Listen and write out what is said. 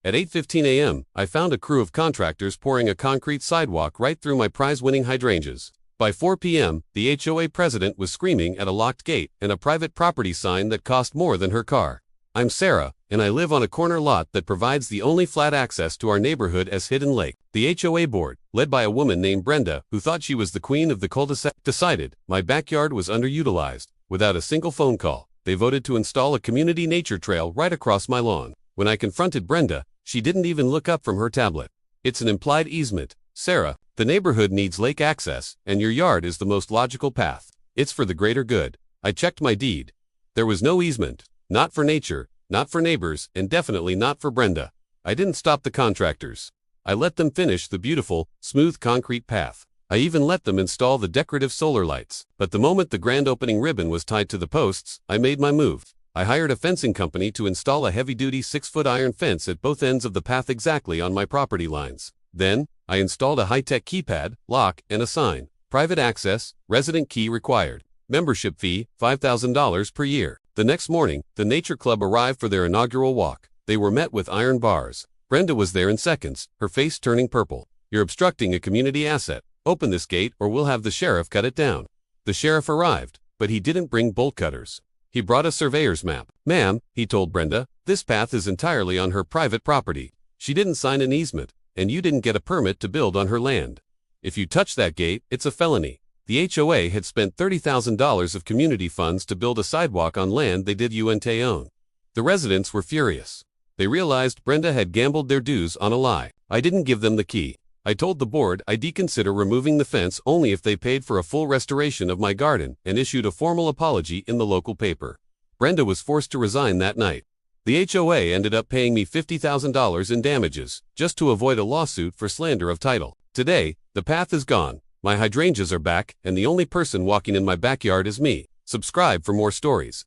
At 8:15 a.m., I found a crew of contractors pouring a concrete sidewalk right through my prize-winning hydrangeas. By 4 p.m., the HOA president was screaming at a locked gate and a private property sign that cost more than her car. I'm Sarah, and I live on a corner lot that provides the only flat access to our neighborhood as Hidden Lake. The HOA board, led by a woman named Brenda, who thought she was the queen of the cul-de-sac, decided my backyard was underutilized. Without a single phone call, they voted to install a community nature trail right across my lawn. When I confronted Brenda, she didn't even look up from her tablet. It's an implied easement. Sarah, the neighborhood needs lake access, and your yard is the most logical path. It's for the greater good. I checked my deed. There was no easement. Not for nature, not for neighbors, and definitely not for Brenda. I didn't stop the contractors. I let them finish the beautiful, smooth concrete path. I even let them install the decorative solar lights. But the moment the grand opening ribbon was tied to the posts, I made my move. I hired a fencing company to install a heavy-duty 6-foot iron fence at both ends of the path exactly on my property lines. Then, I installed a high-tech keypad, lock, and a sign. Private access, resident key required. Membership fee, $5,000 per year. The next morning, the Nature Club arrived for their inaugural walk. They were met with iron bars. Brenda was there in seconds, her face turning purple. You're obstructing a community asset. Open this gate or we'll have the sheriff cut it down. The sheriff arrived, but he didn't bring bolt cutters. He brought a surveyor's map. Ma'am, he told Brenda, this path is entirely on her private property. She didn't sign an easement, and you didn't get a permit to build on her land. If you touch that gate, it's a felony. The HOA had spent $30,000 of community funds to build a sidewalk on land they didn't own. The residents were furious. They realized Brenda had gambled their dues on a lie. I didn't give them the key. I told the board I'd consider removing the fence only if they paid for a full restoration of my garden and issued a formal apology in the local paper. Brenda was forced to resign that night. The HOA ended up paying me $50,000 in damages, just to avoid a lawsuit for slander of title. Today, the path is gone, my hydrangeas are back, and the only person walking in my backyard is me. Subscribe for more stories.